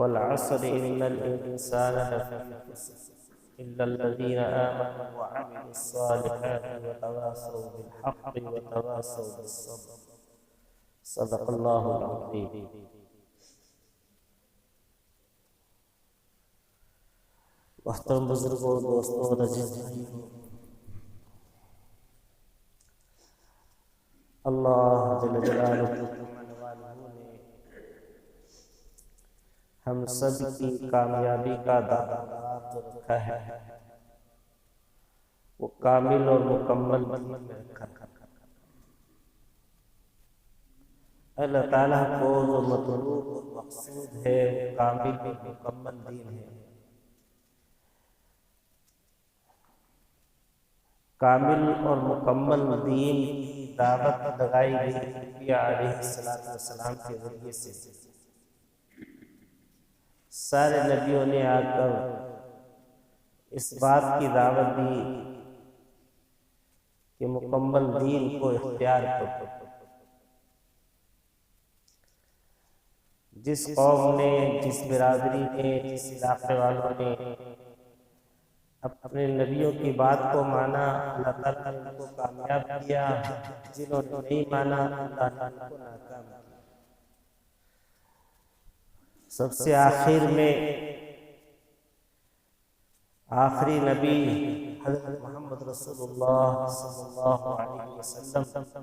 والعصر إن الإنسان لفي خسر إلا الذين آمنوا وعملوا الصالحات وتواصوا بالحق وتواصوا بالصبر صدق الله العظيم. محترم بزرگوں، دوستوں اور عزیز بھائیوں، اللہ جل جلالہ نے ہم سب کی کامیابی کا دعویٰ جو رکھا ہے وہ کامل اور مکمل دین میں رکھا ہے۔ اللہ تعالیٰ کو جو مطلوب اور مقصود ہے وہ کامل اور مکمل دین ہے۔ کامل اور مکمل دین کی دعوت لگائی گئی نبی علیہ السلام کے ذریعے سے۔ سارے نبیوں نے آ کر اس بات کی دعوت دی کہ مکمل دین کو اختیار کرو۔ جس قوم نے، جس برادری نے، جس علاقے والوں نے اپنے نبیوں کی بات کو مانا، اللہ تعالیٰ نے ان کو کامیاب کیا۔ جنہوں نے نہیں مانا، اللہ نے ان کو ناکام کیا۔ سب سے آخر میں آخری نبی حضرت محمد رسول اللہ صلی اللہ علیہ وسلم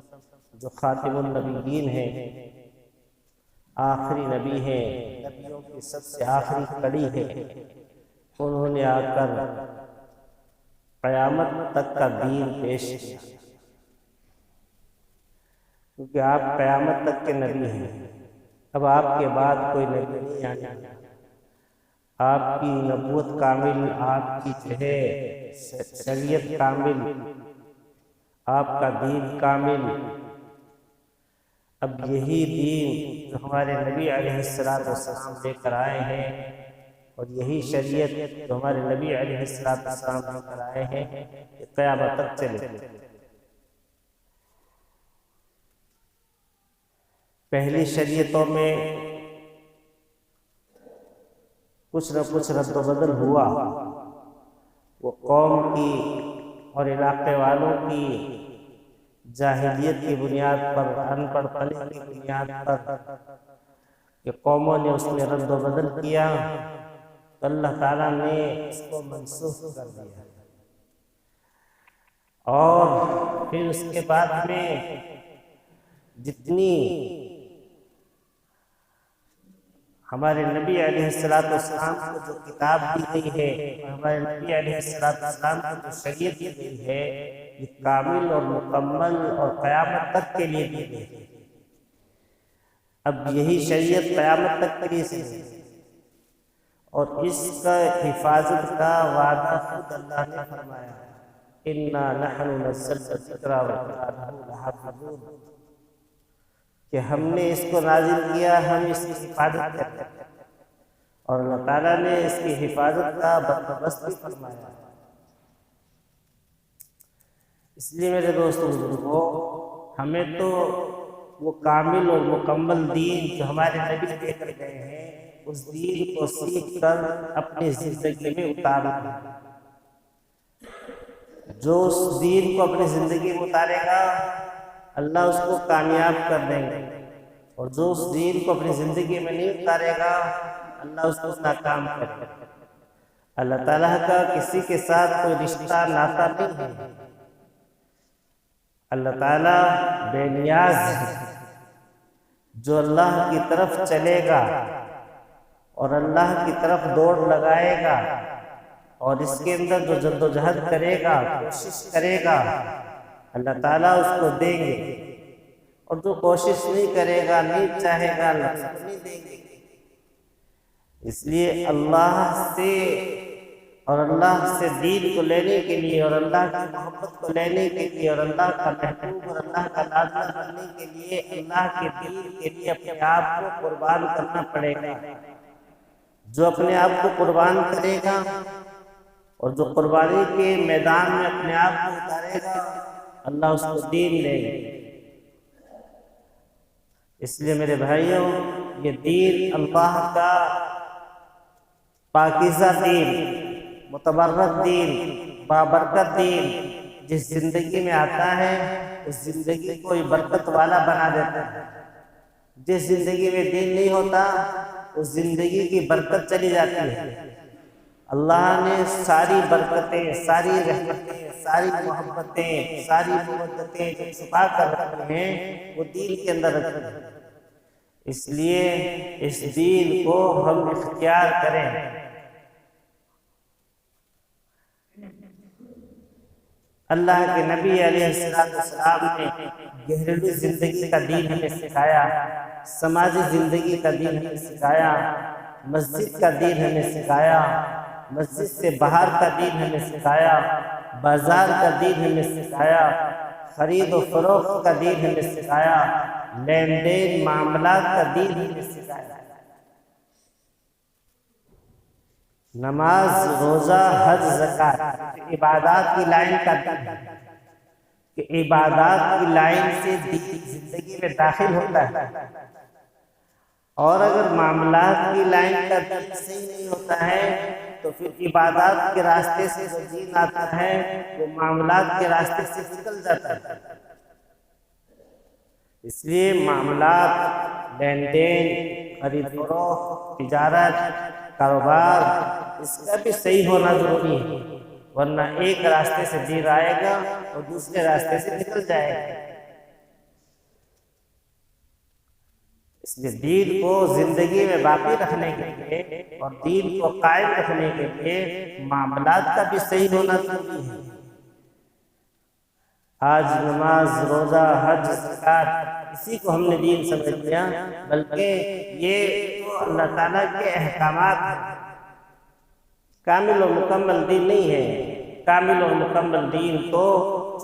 جو خاتم النبیین ہیں، آخری نبی ہیں، نبیوں کی سب سے آخری کڑی ہے، انہوں نے آ کر قیامت تک کا دین پیش کیا، کیونکہ آپ قیامت تک کے نبی ہیں۔ اب آپ کے بعد کوئی نبی نہیں آنے، آپ کی نبوت کامل، آپ کی جو ہے شریعت کامل، آپ کا دین کامل۔ اب یہی دین جو ہمارے نبی علیہ السلام لے کر آئے ہیں، اور یہی شریعت جو ہمارے نبی علیہ السلام لے کر آئے ہیں، یہ قیامت تک چلے۔ پہلی شریعتوں میں کچھ نہ کچھ رد و بدل ہوا، وہ قوم کی اور علاقے والوں کی جاہلیت کی بنیاد پر، ان پڑھ پنے کی بنیاد پر کہ قوموں نے اس میں رد و بدل کیا، تو اللہ تعالیٰ نے اس کو منسوخ کر دیا۔ اور پھر اس کے بعد میں جتنی ہمارے نبی علیہ السلام کو جو کتاب دی گئی ہے، ہمارے نبی علیہ السلام کو جو شریعت دی گئی ہے، یہ کامل اور مکمل اور قیامت تک کے لیے دی گئی ہے۔ اب یہی شریعت قیامت تک کے لیے، اور اس کا حفاظت کا وعدہ خود اللہ نے فرمایا، اِنَّا نَحْنُ نَزَّلْنَا الذِّكْرَ وَإِنَّا لَهُ لَحَافِظُونَ، کہ ہم نے اس کو نازل کیا، ہم اس کی حفاظت کرتے ہیں۔ اور اللہ تعالیٰ نے اس کی حفاظت کا بندوبست بھی فرمایا۔ اس لیے میرے دوستوں بزرگوں، ہمیں تو وہ کامل اور مکمل دین جو ہمارے نبی دے کر گئے ہیں، اس دین کو سیکھ کر اپنی زندگی میں اتارنا۔ جو اس دین کو اپنی زندگی میں اتارے گا، اللہ اس کو کامیاب کر دیں گے، اور جو اس دین کو اپنی زندگی میں نہیں اتارے گا، اللہ اس کو ناکام کرے گا۔ اللہ تعالیٰ کا کسی کے ساتھ کوئی رشتہ ناتا نہیں ہے۔ اللہ تعالیٰ بے نیاز ہے۔ جو اللہ کی طرف چلے گا اور اللہ کی طرف دوڑ لگائے گا، اور اس کے اندر جو جد و جہد کرے گا، کوشش کرے گا، اللہ تعالیٰ اس کو دیں گے، اور جو کوشش نہیں کرے گا، نہیں چاہے گا، اللہ اس کو نہیں دیں گے۔ اس لیے اللہ سے اور اللہ سے دین کو لینے کے لیے، اور اللہ کی محبت کو لینے کے لیے، اور اللہ کا محبوب اور اللہ کا لازمہ بننے کے لیے، اللہ کے دین کے لیے اپنے آپ کو قربان کرنا پڑے گا۔ جو اپنے آپ کو قربان کرے گا اور جو قربانی کے میدان میں اپنے آپ کو اتارے گا، اللہ اس کو دین دے گا۔ اس لیے میرے بھائیوں، یہ دین اللہ کا پاکیزہ دین، متبرک دین، بابرکت دین جس زندگی میں آتا ہے اس زندگی کو برکت والا بنا دیتا ہے۔ جس زندگی میں دین نہیں ہوتا اس زندگی کی برکت چلی جاتی ہے۔ اللہ نے ساری برکتیں، ساری رحمتیں، ساری محبتیں، ساری مودتیں جو چھپا کر رکھی ہیں وہ دین کے اندر رکھی ہیں۔ اس لیے اس دین کو ہم اختیار کریں۔ اللہ کے نبی علیہ السلام نے گھریلو زندگی کا دین ہمیں سکھایا، سماجی زندگی کا دین ہمیں سکھایا، مسجد کا دین ہمیں سکھایا، مسجد سے باہر کا دین ہمیں سکھایا، بازار کا دین ہمیں سکھایا، خرید و فروخت کا دین ہمیں سکھایا، لین دین معاملات کا دین ہمیں سکھایا۔ نماز، روزہ، حج، زکوٰۃ عبادات کی لائن کا دین ہے کہ عبادات کی لائن سے زندگی میں داخل ہوتا ہے، اور اگر معاملات کی لائن کا دین صحیح نہیں ہوتا ہے تو پھر عبادات کے راستے سے جو دین آتا ہے وہ معاملات کے راستے سے نکل جاتا ہے۔ اس لیے معاملات، لین دین، خرید فروخت، تجارت، کاروبار اس کا بھی صحیح ہونا ضروری ہے، ورنہ ایک راستے سے دین آئے گا اور دوسرے راستے سے نکل جائے گا۔ اس لیے دین کو زندگی میں باقی رکھنے کے لیے اور دین کو قائم رکھنے کے لیے معاملات کا بھی صحیح ہونا ضروری ہے۔ آج نماز، روزہ، حج، زکوٰۃ اسی کو ہم نے دین سمجھ لیا، بلکہ یہ تو اللہ تعالیٰ کے احکامات ہیں۔ کامل و مکمل دین نہیں ہے۔ کامل و مکمل دین تو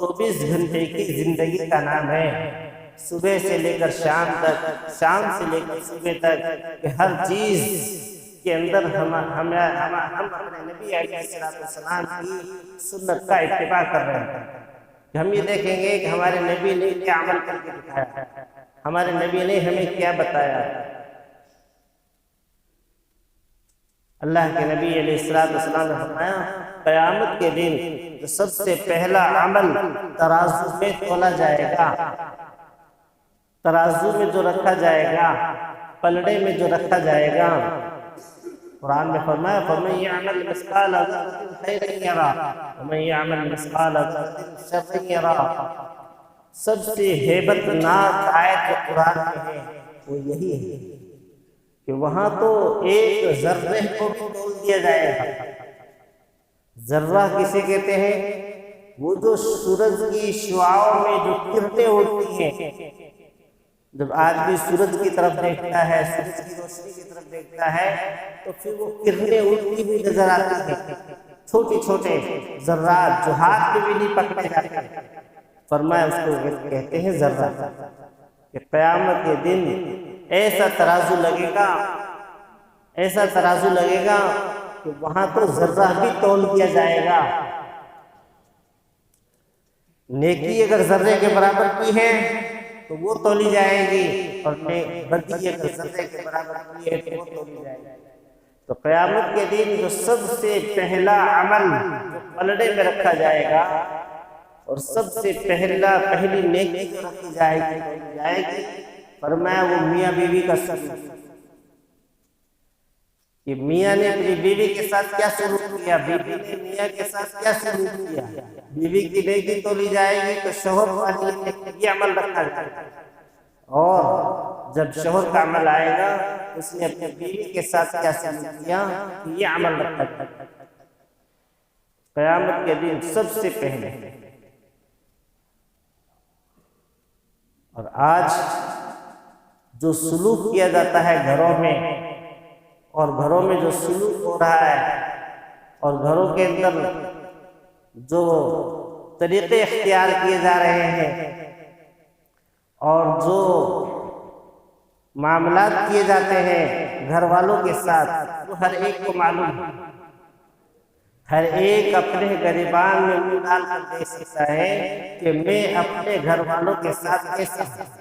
24 گھنٹے کی زندگی کا نام ہے، صبح سے لے کر شام تک، شام سے لے کر صبح تک، کہ ہر چیز کے اندر ہم اپنے نبی علیہ السلام کی سنت کا اتباع کر رہے ہیں۔ کہ ہم یہ دیکھیں گے کہ ہمارے نبی نے کیا عمل کر کے دکھایا، ہمارے نبی نے ہمیں کیا بتایا۔ اللہ کے نبی علیہ السلام نے فرمایا قیامت کے دن جو سب سے پہلا عمل ترازو میں تولا جائے گا، ترازو میں جو رکھا جائے گا، پلڑے میں جو رکھا جائے گا، قرآن میں فرمایا فَمَن يَعْمَلْ مِثْقَالَ ذَرَّةٍ خَيْرًا يَرَهُ وَمَن يَعْمَلْ مِثْقَالَ ذَرَّةٍ شَرًّا يَرَهُ۔ سب سے ہیبت ناک آیت جو قرآن میں ہے وہ یہی ہے کہ وہاں تو ایک ذرے کو بھی تول دیا جائے گا۔ ذرہ کسے کہتے ہیں؟ وہ جو سورج کی شعاعوں میں جو کرنیں اڑتی ہیں، جب آدمی سورج کی طرف دیکھتا ہے، سورج کی روشنی کی طرف دیکھتا ہے تو پھر وہ کرنیں اڑتی ہوئی نظر آتی ہیں، چھوٹے چھوٹے ذرات جو ہاتھ میں بھی نہیں پکڑے جاتے۔ فرمایا اس کو کہتے ہیں ذرہ، کہ قیامت کے دن ایسا ترازو لگے گا، ایسا ترازو لگے گا کہ وہاں تو ذرہ بھی تول دیا جائے گا۔ نیکی اگر ذرے کے برابر کی ہے تو وہ تولی جائے گی، اور بدی اگر ذرے کے برابر کی ہے تو وہ تولی جائے گی۔ تو قیامت کے دن جو سب سے پہلا عمل جو پلڑے میں رکھا جائے گا اور سب سے پہلی نیکی جو رکھی جائے گی، فرمایا وہ میاں بیوی کا سلوک، کہ میاں نے اپنی بیوی کے ساتھ کیا سلوک کیا، بیوی نے میاں کے ساتھ کیا سلوک کیا۔ بیوی کی نیکی تولی جائے گی تو شوہر والی نے یہ عمل رکھا جائے گا، اور جب شوہر کا عمل آئے گا اس نے اپنی بیوی کے ساتھ کیا سلوک کیا، یہ عمل رکھا جائے گا۔ قیامت کے دن سب سے پہلے۔ اور آج جو سلوک کیا جاتا ہے گھروں میں، اور گھروں میں جو سلوک ہو رہا ہے، اور گھروں کے اندر جو طریقے اختیار کیے جا رہے ہیں، اور جو معاملات کیے جاتے ہیں گھر والوں کے ساتھ، وہ ہر ایک کو معلوم ہے۔ ہر ایک اپنے گریبان میں منہ ڈال کر دیکھ سکتا ہے کہ میں اپنے گھر والوں کے ساتھ کیسا ہوں۔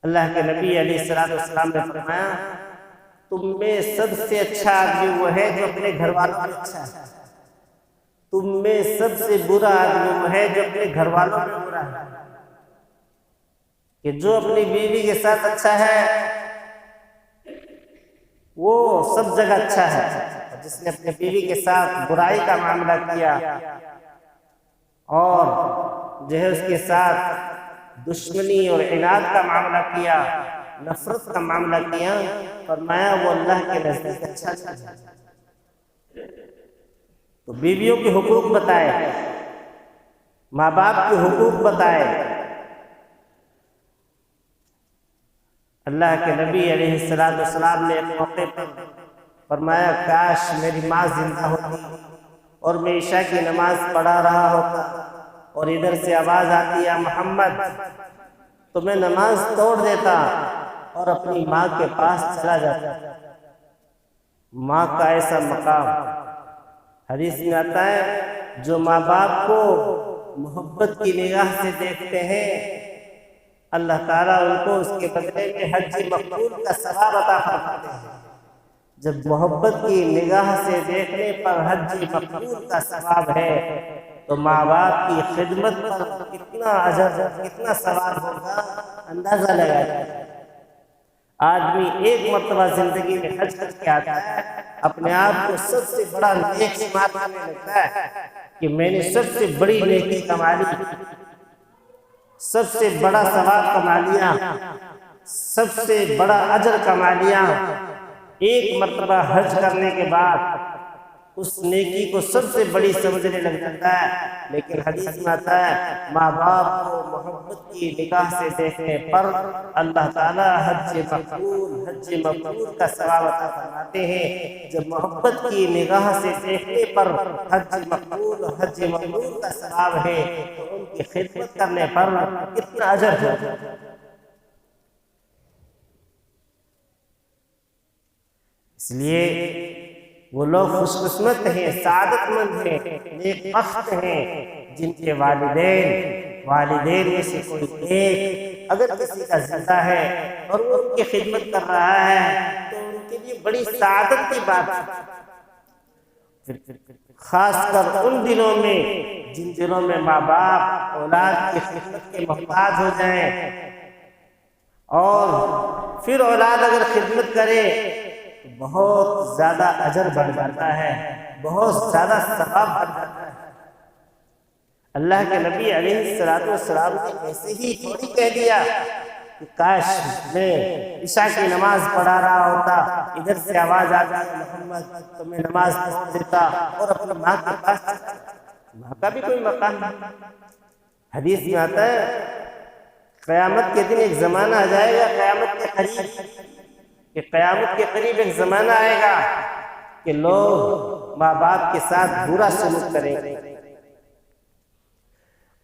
اللہ کے نبی علیہ السلام نے فرمایا تم میں سب سے اچھا آدمی وہ ہے جو اپنے گھر والوں میں اچھا ہے، تم میں سب سے برا آدمی وہ ہے جو اپنے گھر والوں میں برا ہے۔ کہ جو اپنی بیوی کے ساتھ اچھا ہے وہ سب جگہ اچھا ہے، جس نے اپنی بیوی کے ساتھ برائی کا معاملہ کیا اور جو ہے اس کے ساتھ دشمنی اور عناد کا معاملہ کیا، نفرت کا معاملہ کیا، فرمایا وہ اللہ کے نزدیک اچھا نہیں ہے۔ تو بیویوں کے حقوق بتائے، ماں باپ کے حقوق بتائے۔ اللہ کے نبی علیہ السلام نے ایک موقع پر فرمایا کاش میری ماں زندہ ہوتی اور میں عشاء کی نماز پڑھا رہا ہوتا اور ادھر سے آواز آتی یا محمد، تو میں نماز توڑ دیتا اور اپنی ماں کے پاس چلا جاتا۔ ماں کا ایسا مقام، حدیث میں آتا ہے جو ماں باپ کو محبت کی نگاہ سے دیکھتے ہیں اللہ تعالیٰ ان کو اس کے بدلے میں حج مقبول کا ثواب عطا فرماتے ہیں۔ جب محبت کی نگاہ سے دیکھنے پر حج مقبول کا ثواب ہے تو ماں باپ کی خدمت پر کتنا اجر، کتنا ثواب ہوگا اندازہ لگائیں۔ آدمی ایک مرتبہ زندگی میں حج کر کے آتا ہے، اپنے آپ کو سب سے بڑا نیک شمار کرنے لگتا ہے کہ میں نے سب سے بڑی نیکی کما لی، سب سے بڑا ثواب کما لیا، سب سے بڑا اجر کما لیا۔ ایک مرتبہ حج کرنے کے بعد اس نیکی کو سب سے بڑی سمجھنے لگ جاتا ہے۔ لیکن حدیث میں آتا ہے ماں باپ کو محبت کی نگاہ سے دیکھنے پر اللہ تعالیٰ حج مقبول کا ثواب عطا فرماتے ہیں۔ جب محبت کی نگاہ سے دیکھنے پر حج مقبول کا ثواب ہے تو ان کی خدمت کرنے پر کتنا اجر ہے۔ اس لیے وہ لوگ خوش قسمت ہیں، سعادت مند ہیں، نیک بخت ہیں جن کے والدین میں سے کوئی ایک اگر کسی کا زندہ ہے اور وہ ان کی خدمت کر رہا ہے تو ان کے لیے بڑی سعادت کی بات ہے۔ خاص کر ان دنوں میں جن دنوں میں ماں باپ اولاد کی خدمت کے محتاج ہو جائیں اور پھر اولاد اگر خدمت کرے بہت زیادہ اجر بڑھ جاتا ہے، بہت زیادہ ثواب بڑھ جاتا ہے۔ اللہ کے نبی علیہ السلام نے ایسے ہی تھوڑی کہہ دیا کہ کاش میں عشاء کی نماز پڑھا رہا ہوتا، ادھر سے آواز آ جائے محمد، تو میں نماز چھوڑ دیتا اور اپنی ماں کے پاس چلا۔ ماں کا بھی کوئی مقام ہے۔ حدیث میں آتا ہے قیامت کے دن ایک زمانہ آ جائے گا، قیامت کے قریب ایک زمانہ آئے گا کہ لوگ ماں باپ کے ساتھ برا سلوک کریں گے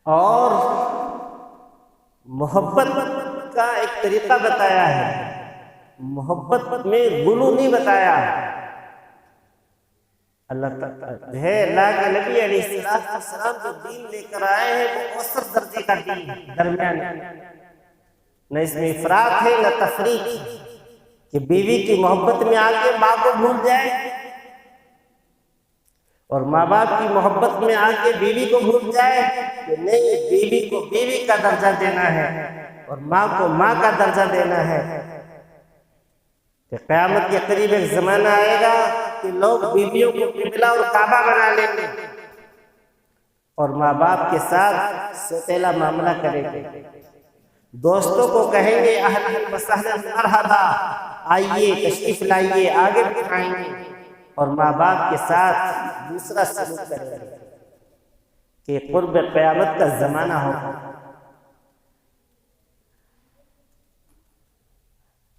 اور محبت کا ایک طریقہ بتایا ہے، محبت میں غلو نہیں بتایا۔ اللہ تعالیٰ ہے اللہ کے نبی علیہ السلام جو دین لے کر آئے ہیں وہ اوسط درجے کا دین ہے، درمیان، نہ اس میں افراط ہے نہ تفریط ہے کہ بیوی کی محبت میں آ کے ماں کو بھول جائے اور ماں باپ کی محبت میں آ کے بیوی کو بھول جائے کہ نہیں، بیوی کو بیوی کا درجہ دینا ہے اور ماں کو ماں کا درجہ دینا ہے۔ کہ قیامت کے قریب ایک زمانہ آئے گا کہ لوگ بیویوں کو قبلہ اور کعبہ بنا لیں گے اور ماں باپ کے ساتھ سوتیلا معاملہ کریں گے، دوستوں کو کہیں گے اہلا وسہلا مرحبا، آئیے تشریف لائیے، آگے بٹھائیں گے، اور ماں باپ کے ساتھ دوسرا سلوک کریں گے کہ قرب قیامت کا زمانہ ہوگا۔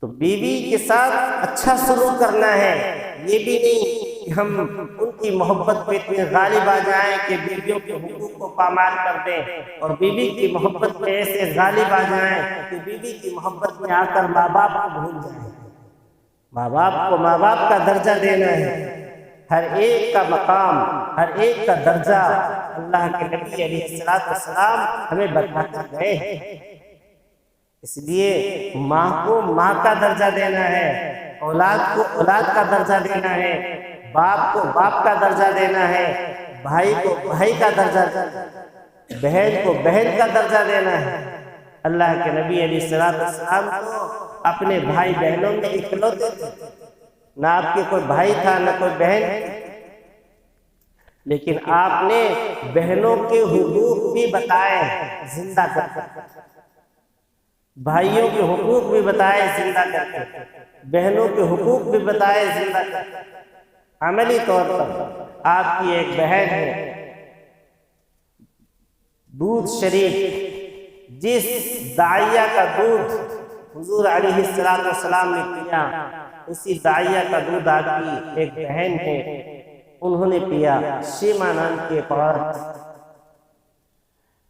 تو بیوی کے ساتھ اچھا سلوک کرنا ہے، یہ بھی نہیں کہ ہم ان کی محبت پہ اتنے غالب آ جائیں کہ بیویوں کے حقوق کو پامال کر دیں اور بیوی کی محبت میں ایسے غالب آ جائیں کہ بیوی کی محبت میں آ کر ماں باپ کو بھول جائیں۔ ماں باپ کو ماں باپ کا درجہ دینا ہے، ہر ایک کا مقام، ہر ایک کا درجہ اللہ کے نبی علیہ السلام ہمیں بتا کر گئے ہیں۔ اس لیے ماں کو ماں کا درجہ دینا ہے، اولاد کو اولاد کا درجہ دینا ہے، باپ کو باپ کا درجہ دینا ہے، بھائی کو بھائی کا درجہ دینا ہے، بہن کو بہن کا درجہ دینا ہے۔ اللہ کے نبی علیہ السلام کو اپنے بھائی بہنوں میں اکلوتے تھے، نہ آپ کے کوئی بھائی تھا نہ کوئی بہن تھی، لیکن آپ نے بہنوں کے حقوق بھی بتائے زندہ کر کے، بھائیوں کے حقوق بھی بتائے زندہ کر کے، بہنوں کے حقوق بھی بتائے زندہ کر کے۔ عملی طور پر آپ کی ایک بہن ہے، دودھ شریف جس داعیہ کا دودھ حضور علیہ السلام نے پیا، اسی داعیہ کا دودھ آپ کی ایک بہن ہے، انہوں نے پیا، شیما نام کی ایک عورت،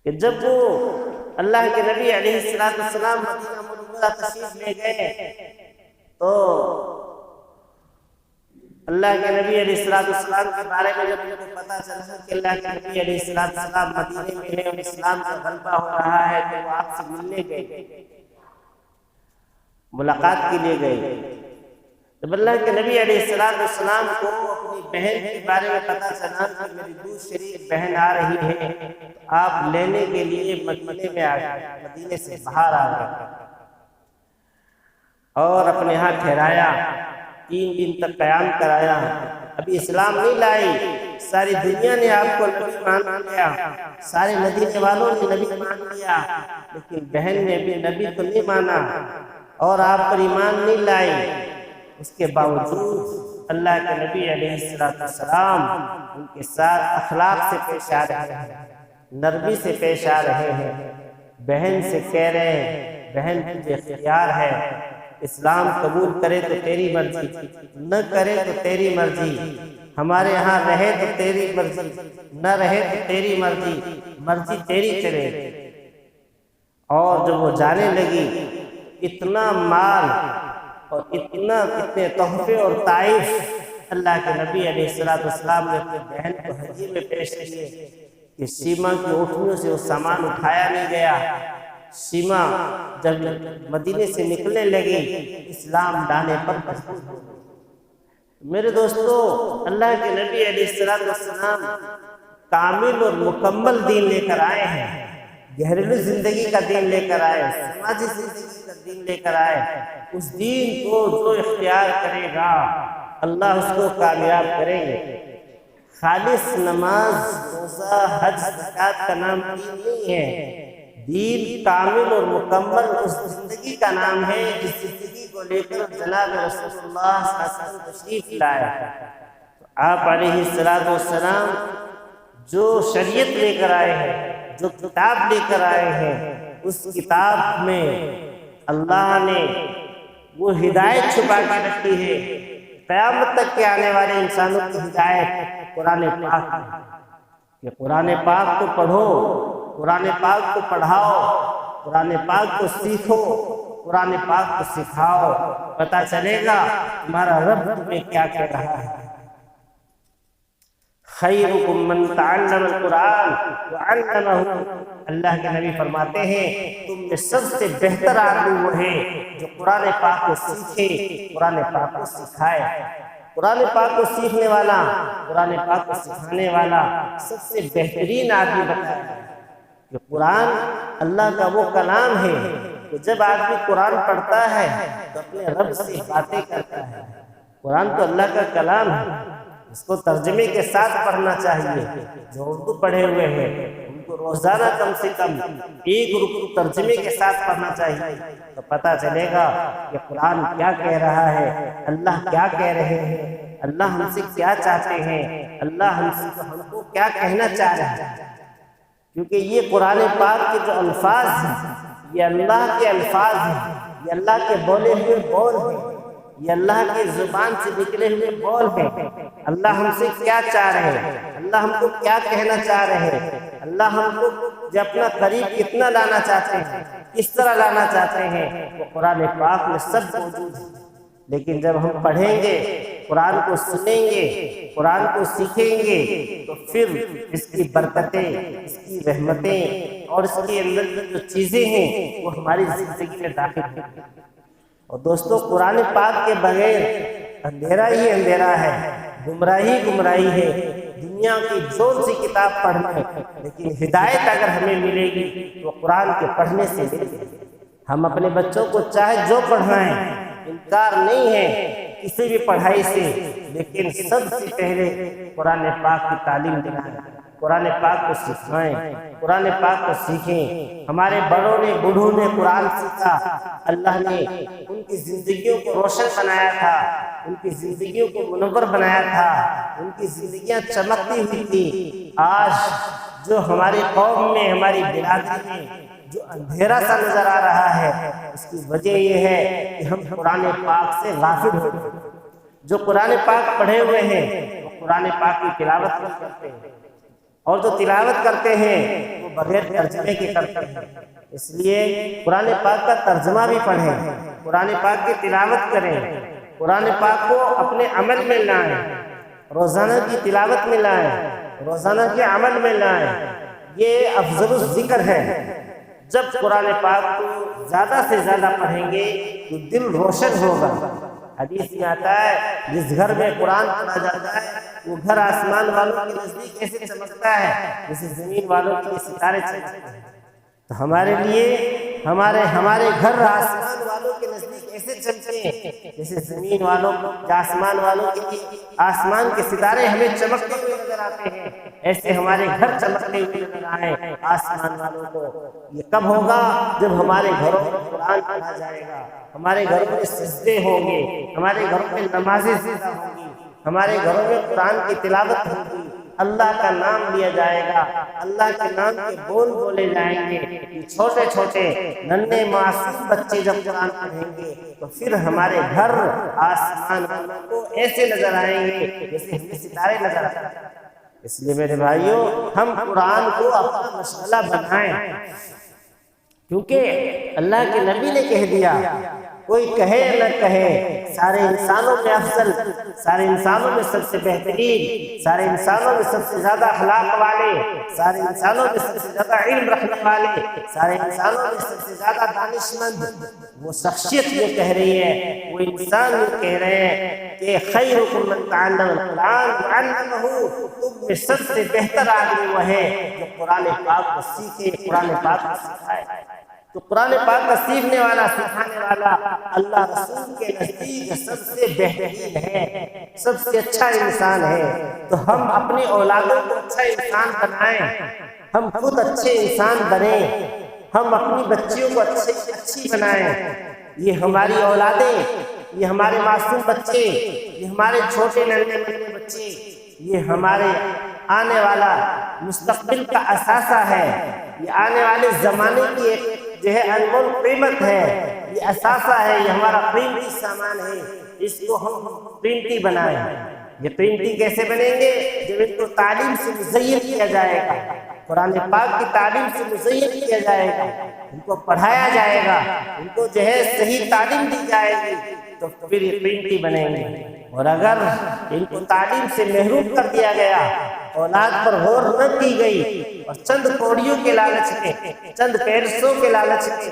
کہ جب وہ اللہ کے نبی علیہ السلام مدینہ منورہ تشریف لے گئے تو اللہ کے نبی علیہ السلام کے بارے میں جب ان کو پتا چلا کہ اللہ کے نبی علیہ السلام مدینے میں ہیں اور اسلام کا غلبہ ہو رہا ہے، تو وہ آپ سے ملنے گئے، ملاقات کے لیے گئے۔ جب اللہ کے نبی علیہ السلام کو اپنی بہن کے بارے میں پتا چلا کہ میری دودھ شریف بہن آ رہی ہے، تو آپ لینے کے لیے مدینے میں آ گئے، مدینے سے باہر آ گئے اور اپنے ہاں ٹھہرایا، 3 دن تک قیام کرایا۔ ابھی اسلام نہیں لائی، ساری دنیا نے آپ کو نبی مان لیا، سارے مدینے والوں نے نبی مان لیا، لیکن بہن نے بھی نبی تو نہیں مانا اور آپ پر ایمان نہیں لائی۔ اس کے باوجود اللہ کے نبی علیہ السلام ان کے ساتھ اخلاق سے پیش آ رہے ہیں، نرمی سے پیش آ رہے ہیں، بہن سے کہہ رہے ہیں بہن تجھے اختیار ہے، اسلام قبول کرے تو تیری مرضی، نہ کرے تو تیری مرضی، ہمارے ہاں رہے تو تیری مرضی، نہ رہے تو تیری مرضی، مرضی تیری چلے۔ اور جب وہ جانے لگی، اتنا مال اور اتنے تحفے اور تائف اللہ کے نبی علیہ السلام نے اپنی بہن کو ہدیے میں پیش کیے کہ شیما کی اونٹنیوں سے وہ سامان اٹھایا نہیں گیا۔ شیما جب مدینے سے نکلنے لگی، اسلام لانے پر مجبور ہو گئی۔ میرے دوستو، اللہ کے نبی علیہ السلام کامل اور مکمل دین لے کر آئے ہیں، گھریلو زندگی کا دین لے کر آئے، سماجی زندگی کا دین لے کر آئے۔ اس دین کو جو اختیار کرے گا اللہ اس کو کامیاب کریں گے۔ خالص نماز، روزہ، حج، زکوٰۃ کا نام دین نہیں ہے، دین کامل اور مکمل اس زندگی کا نام ہے جس زندگی کو لے کر جناب رسول اللہ صلی اللہ علیہ وسلم تشریف لائے۔ تو آپ علیہ السلام جو شریعت لے کر آئے ہیں، جو کتاب لے کر آئے ہیں، اس کتاب میں اللہ نے وہ ہدایت چھپا کے رکھی ہے، قیامت تک کے آنے والے انسانوں کی ہدایت قرآن پاک ہے، کہ قرآن پاک کو پڑھو، قرآن پاک کو پڑھاؤ، قرآن پاک کو سیکھو، قرآن پاک کو سکھاؤ، پتہ چلے گا تمہارا رب تمہیں کیا کہہ رہا ہے۔ خیرکم من تعلم القرآن وعلمہ، اللہ کے نبی فرماتے ہیں تم میں سب سے بہتر آدمی وہ ہے جو قرآن پاک کو سیکھے، قرآن پاک کو سکھائے۔ قرآن پاک کو سیکھنے والا، قرآن پاک کو سکھانے والا سب سے بہترین آدمی بتایا ہے کہ قرآن اللہ کا وہ کلام ہے کہ جب آدمی قرآن پڑھتا ہے تو اپنے رب سے باتیں کرتا ہے۔ قرآن تو اللہ کا کلام ہے، اس کو ترجمے کے ساتھ پڑھنا چاہیے۔ جو اردو پڑھے ہوئے ہیں ان کو روزانہ کم سے کم ایک رکوع ترجمے کے ساتھ پڑھنا چاہیے، تو پتہ چلے گا کہ قرآن کیا کہہ رہا ہے، اللہ کیا کہہ رہے ہیں، اللہ ہم سے کیا چاہتے ہیں، اللہ ہم کو کیا کہنا چاہ رہے ہیں۔ کیونکہ یہ قرآن پاک کے جو الفاظ ہیں یہ اللہ کے الفاظ ہیں، یہ اللہ کے بولے ہوئے بول ہیں، یہ اللہ کی زبان سے نکلے ہوئے بول ہیں۔ اللہ ہم سے کیا چاہ رہے ہیں، اللہ ہم کو کیا کہنا چاہ رہے ہیں، اللہ ہم کو جو اپنا قریب کتنا لانا چاہتے ہیں، کس طرح لانا چاہتے ہیں، وہ قرآن پاک میں سب موجود ہے۔ لیکن جب ہم پڑھیں گے، قرآن کو سنیں گے، قرآن کو سیکھیں گے، تو پھر اس کی برکتیں، اس کی رحمتیں اور اس کے اندر جو چیزیں ہیں وہ ہماری زندگی میں داخل ہیں۔ اور دوستو قرآن پاک کے بغیر اندھیرا ہی اندھیرا ہے، گمراہی ہے۔ دنیا کی جو سی کتاب پڑھنا ہے، لیکن ہدایت اگر ہمیں ملے گی تو قرآن کے پڑھنے سے ملے گی۔ ہم اپنے بچوں کو چاہے جو پڑھائیں، انکار نہیں ہے کسی بھی پڑھائی سے، لیکن سب سے پہلے قرآن پاک کی تعلیم دلائیں، قرآن پاک کو سکھائیں، قرآن پاک کو سیکھیں۔ ہمارے بڑوں نے بوڑھوں نے قرآن سیکھا، اللہ نے ان کی زندگیوں کو روشن بنایا تھا، ان کی زندگیوں کو منور بنایا تھا، ان کی زندگیاں چمکتی ہوئی تھی۔ آج جو ہماری قوم میں، ہماری برادری میں جو اندھیرا سا نظر آ رہا ہے، اس کی وجہ یہ ہے کہ ہم قرآن پاک سے غافل ہو گئے۔ جو قرآن پاک پڑھے ہوئے ہیں وہ قرآن پاک کی تلاوت نہیں کرتے ہیں، اور جو تلاوت کرتے ہیں وہ بغیر ترجمے کے کرتے ہیں۔ اس لیے قرآن پاک کا ترجمہ بھی پڑھیں، قرآن پاک کی تلاوت کریں، قرآن پاک کو اپنے عمل میں لائیں، روزانہ کی تلاوت میں لائیں، روزانہ کے عمل میں لائیں۔ یہ افضل الذکر ہے۔ جب قرآن پاک کو زیادہ سے زیادہ پڑھیں گے تو دل روشن ہوگا۔ حدیث میں آتا ہے جس گھر میں قرآن پڑھا جاتا ہے وہ گھر آسمان والوں کے نزدیک ایسے چمکتا ہے جیسے زمین والوں کے ستارے چمکتے ہیں۔ تو ہمارے لیے ہمارے گھر آسمان والوں کے نزدیک ایسے چمکیں جیسے زمین والوں آسمان والوں کے لیے آسمان کے ستارے ہمیں چمکتے ہوئے نظر آتے ہیں، ایسے ہمارے گھر چمکتے ہوئے نظر آئے آسمان والوں کو۔ یہ کب ہوگا؟ جب ہمارے گھروں میں قرآن پڑھا جائے گا، ہمارے گھروں میں سجدے ہوں گے، ہمارے گھروں میں نمازیں زیادہ ہوں گی، ہمارے گھروں میں قرآن کی تلاوت ہوگی، اللہ کا نام لیا جائے گا، اللہ کے نام کے بول بولے جائیں گے۔ چھوٹے چھوٹے ننھے معصوم بچے جب قرآن پڑھیں گے تو پھر ہمارے گھر آسمان والوں کو ایسے نظر آئیں گے جیسے ہمیں ستارے نظر آتے ہیں۔ اس لیے میرے بھائیوں، ہم قرآن کو اپنا مشغلہ بنائیں، کیونکہ اللہ کے نبی نے کہہ دیا، کوئی کہے نہ کہے، سارے انسانوں میں افضل، سارے انسانوں میں سب سے بہترین، سارے انسانوں میں سب سے زیادہ اخلاق والے، سارے انسانوں میں سب سے زیادہ علم رکھنے والے، سارے انسانوں میں سب سے زیادہ دانشمند وہ شخصیت یہ کہہ رہی ہے، وہ انسان یہ کہہ رہے ہیں کہ خیرکم من تعلم القرآن وعلمہ، تم میں سب سے بہتر آدمی وہ ہے جو قرآن پاک کو سیکھے، قرآن پاک کو سکھائے۔ تو قرآن پاک کا سیکھنے والا، سکھانے والا اللہ رسول کے نزدیک سب سے بہترین ہے، سب سے اچھا انسان ہے۔ تو ہم اپنی اولادوں کو اچھا انسان بنائیں، ہم خود اچھے انسان بنیں، ہم اپنی بچیوں کو اچھی بنائیں۔ یہ ہماری اولادیں، یہ ہمارے معصوم بچے، یہ ہمارے چھوٹے ننھے بچے، یہ ہمارے آنے والا مستقبل کا اثاثہ ہے، یہ آنے والے زمانے کی ایک جو ہے انمول قیمت ہے، یہ اثاثہ ہے، یہ ہمارا قیمتی سامان ہے۔ اس کو ہم قیمتی بنائیں۔ یہ قیمتی کیسے بنیں گے؟ جب ان کو تعلیم سے مزین کیا جائے گا، قرآن پاک کی تعلیم سے مزین کیا جائے گا، ان کو پڑھایا جائے گا، ان کو جو ہے صحیح تعلیم دی جائے گی، تو پھر یہ قیمتی بنیں گے۔ اور اگر ان کو تعلیم سے محروم کر دیا گیا، اولاد پر غور نہ کی گئی، اور چند کوڑیوں کے لالچ میں، چند پیسوں کے لالچ میں،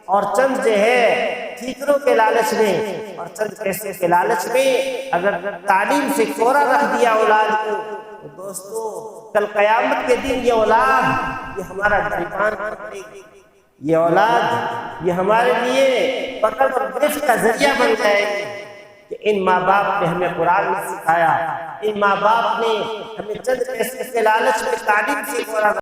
اور چند جو ہے ٹھیکروں کے لالچ میں، اور چند پیسے کے لالچ میں اگر تعلیم سے کوڑا رکھ دیا اولاد کو، تو دوستو کل قیامت کے دن یہ اولاد یہ ہمارا گریبان پکڑے گی، یہ اولاد یہ ہمارے لیے پکڑ اور گرفت کا ذریعہ بن جائے گی کہ ان ماں باپ نے ہمیں قرآن میں سکھایا، ان ماں باپ نے ہمیں چند پیسے کے لالچ میں تعلیم سے